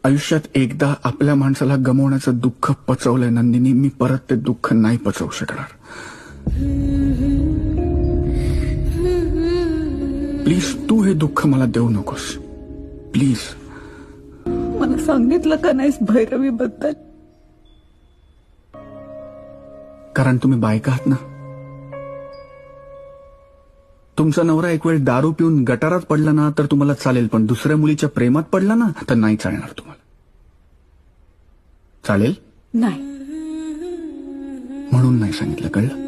आयुष्यात एकदा आपल्या माणसाला गमावण्याचं दुःख पचवलंय नंदिनी. मी परत ते दुःख नाही पचवू शकणार. प्लीज तू हे दुःख मला देऊ नकोस. प्लीज. मला सांगितलं का नाहीस भैरवी बद्दल? कारण तुम्ही बायका आहात ना. तुमचा नवरा एक वेळ दारू पिऊन गटारात पडला ना तर तुम्हाला चालेल, पण दुसऱ्या मुलीच्या प्रेमात पडला ना तर नाही चालणार तुम्हाला. चालेल? नाही. म्हणून नाही सांगितलं, कळलं?